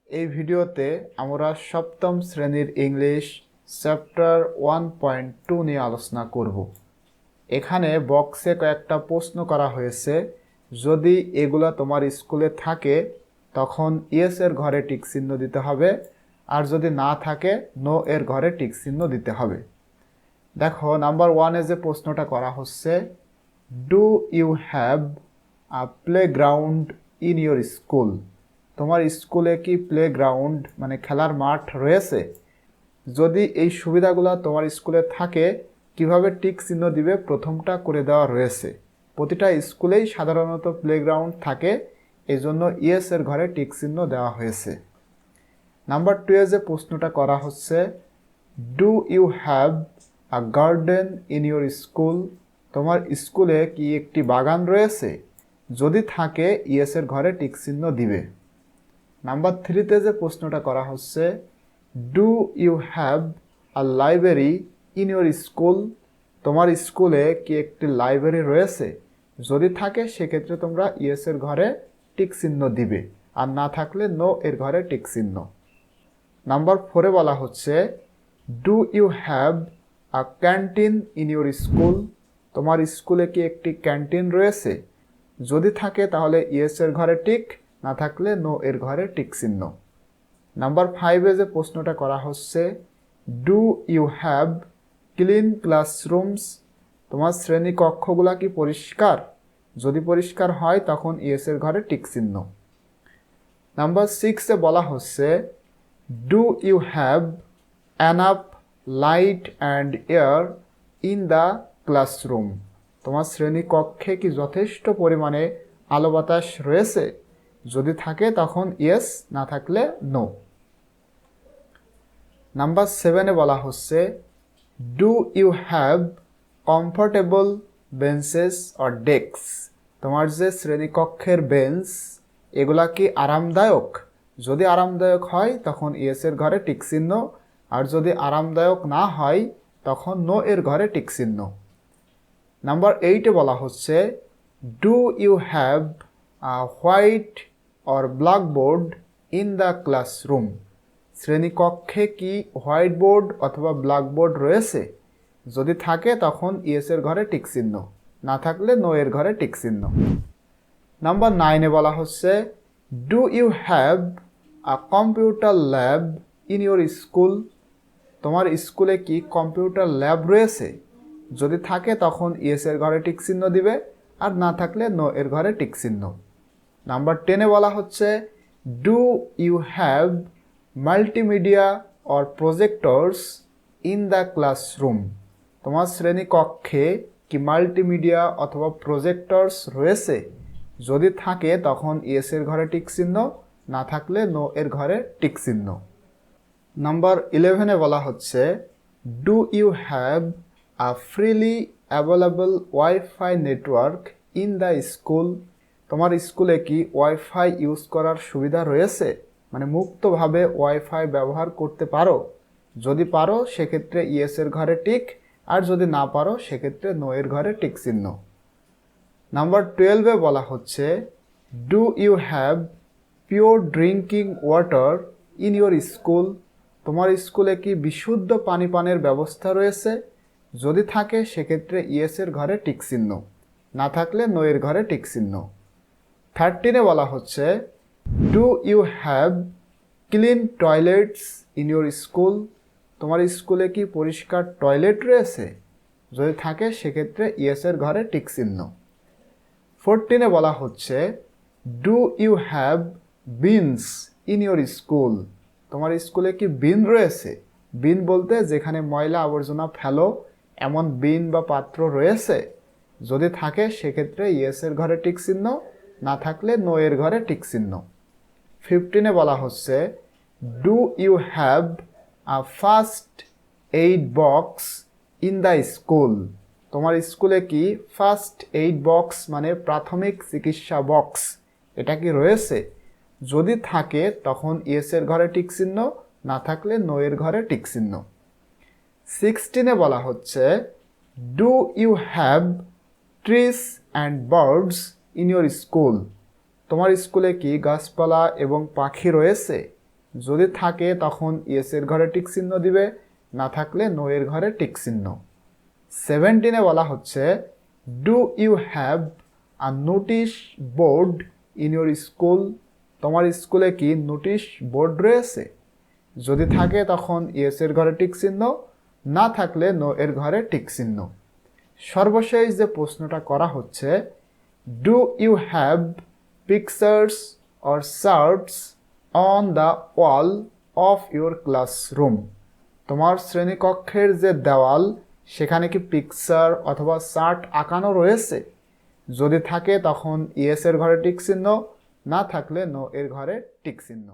এই ভিডিওতে আমরা সপ্তম শ্রেণীর ইংলিশ চ্যাপ্টার 1.2 নিয়ে আলোচনা করব। এখানে বক্সে কয়েকটা প্রশ্ন করা হয়েছে। যদি এগুলা তোমার স্কুলে থাকে তখন ইয়েস এর ঘরে টিক চিহ্ন দিতে হবে, আর যদি না থাকে নো এর ঘরে টিক চিহ্ন দিতে হবে। দেখো, নাম্বার 1-এ যে প্রশ্নটা করা হচ্ছে, do you have a playground in your school? তোমার স্কুলে কি প্লেগ্রাউন্ড মানে খেলার মাঠ রয়েছে? যদি এই সুবিধাগুলো তোমার স্কুলে থাকে, কিভাবে টিক চিহ্ন দিবে প্রথমটা করে দেওয়া রয়েছে। প্রতিটা স্কুলেই সাধারণত প্লেগ্রাউন্ড থাকে, এই জন্য ইয়েস এর ঘরে টিক চিহ্ন দেওয়া হয়েছে। নাম্বার 2-এ যে প্রশ্নটা করা হচ্ছে, do you have a garden in your school? তোমার স্কুলে কি একটি বাগান রয়েছে? যদি থাকে ইয়েস এর ঘরে টিক চিহ্ন দিবে। নাম্বার 3-তে যে প্রশ্নটা করা হচ্ছে, do you have a library in your school? তোমার স্কুলে কি একটি লাইব্রেরি রয়েছে? যদি থাকে সেক্ষেত্রে তোমরা ইয়েস এর ঘরে টিক চিহ্ন দিবে, আর না থাকলে নো এর ঘরে টিক চিহ্ন। নাম্বার 4-এ বলা হচ্ছে, do you have a canteen in your school? তোমার স্কুলে কি একটি ক্যান্টিন রয়েছে? যদি থাকে তাহলে ইয়েস এর ঘরে টিক, না থাকলে নো এর ঘরে টিক চিহ্ন। নাম্বার 5-এ যে প্রশ্নটা করা হচ্ছে, do you have clean classrooms? তোমার শ্রেণী কক্ষগুলা কি পরিষ্কার? যদি পরিষ্কার হয় তখন ইয়েস এর ঘরে টিক চিহ্ন। নাম্বার 6-এ বলা হচ্ছে, do you have enough light and air in the classroom? তোমার শ্রেণী কক্ষে কি যথেষ্ট পরিমাণে আলো বাতাস রয়েছে? যদি থাকে তখন ইয়েস, না থাকলে নো। নাম্বার 7-এ বলা হচ্ছে, do you have comfortable benches or desk? তোমার যে শ্রেণীকক্ষের বেঞ্চ এগুলা কি আরামদায়ক? যদি আরামদায়ক হয় তখন ইয়েস এর ঘরে টিক চিহ্ন, আর যদি আরামদায়ক না হয় তখন নো এর ঘরে টিক চিহ্ন। নাম্বার 8-এ বলা হচ্ছে, do you have a white or blackboard in the classroom? শ্রেণীকক্ষে কি হোয়াইট বোর্ড অথবা ব্ল্যাকবোর্ড রয়েছে? যদি থাকে তখন ইয়েস এর ঘরে টিক চিহ্ন, না থাকলে নো এর ঘরে টিক চিহ্ন। নাম্বার 9-এ বলা হচ্ছে, do you have a computer lab in your school? তোমার স্কুলে কি কম্পিউটার ল্যাব রয়েছে? যদি থাকে তখন ইয়েস এর ঘরে টিক চিহ্ন দিবে, আর না থাকলে নো এর ঘরে টিক চিহ্ন। নাম্বার 10-এ বলা হচ্ছে, do you have multimedia or projectors in the classroom? তোমার শ্রেণী কক্ষে কি মাল্টিমিডিয়া অথবা প্রজেক্টরস রয়েছে? যদি থাকে তখন ইয়েস এর ঘরে টিক চিহ্ন, না থাকলে নো এর ঘরে টিক চিহ্ন। নাম্বার 11-এ বলা হচ্ছে, do you have a freely available wifi network in the school? তোমার স্কুলে কি ওয়াইফাই ইউজ করার সুবিধা রয়েছে, মানে মুক্তভাবে ওয়াইফাই ব্যবহার করতে পারো? যদি পারো সেক্ষেত্রে ইয়েস এর ঘরে টিক, আর যদি না পারো সেক্ষেত্রে নো এর ঘরে টিক চিহ্ন। নাম্বার 12-এ বলা হচ্ছে, do you have pure drinking water in your school? তোমার স্কুলে কি বিশুদ্ধ পানি পানের ব্যবস্থা রয়েছে? যদি থাকে সেক্ষেত্রে ইয়েস এর ঘরে টিক চিহ্ন, না থাকলে নো এর ঘরে টিক চিহ্ন। 13-এ বলা হচ্ছে, do you have clean toilets in your school? তোমার স্কুলে কি পরিষ্কার টয়লেট রয়েছে? যদি থাকে সেক্ষেত্রে ইয়েস এর ঘরে টিক চিহ্ন। 14-এ বলা হচ্ছে, do you have bins in your school? তোমার স্কুলে কি বিন রয়েছে? বিন বলতে যেখানে ময়লা আবর্জনা ফেলো, এমন বিন বা পাত্র রয়েছে? যদি থাকে সেক্ষেত্রে ইয়েস এর ঘরে টিক চিহ্ন, না থাকলে নো এর ঘরে টিক চিহ্ন। 15-এ বলা হচ্ছে, do you have a first aid box in the school? তোমার স্কুলে কি ফার্স্ট এইড বক্স মানে প্রাথমিক চিকিৎসা বক্স এটা কি রয়েছে? যদি থাকে তখন ইয়েস এর ঘরে টিক চিহ্ন, না থাকলে নো এর ঘরে টিক চিহ্ন। 16-এ বলা হচ্ছে, do you have trees and birds in your school? তোমার স্কুলে কি গাছপালা এবং পাখি রয়েছে? যদি থাকে তখন ইয়েস এর ঘরে টিক চিহ্ন দিবে, না থাকলে নো এর ঘরে টিক চিহ্ন। 17 বলা হচ্ছে do you have a notice board in your school? তোমার স্কুলে কি নোটিশ বোর্ড রয়েছে? যদি থাকে তখন ইয়েস এর ঘরে টিক চিহ্ন, না থাকলে নো এর ঘরে টিক চিহ্ন। সর্বশেষ যে প্রশ্নটা করা হচ্ছে do you have pictures or charts on the wall of your classroom? তোমার শ্রেণীকক্ষের যে দেওয়াল সেখানে কি পিকচার অথবা চার্ট আঁকানো রয়েছে? যদি থাকে তখন ইয়েস এর ঘরে টিক চিহ্ন, না থাকলে নো এর ঘরে টিক চিহ্ন।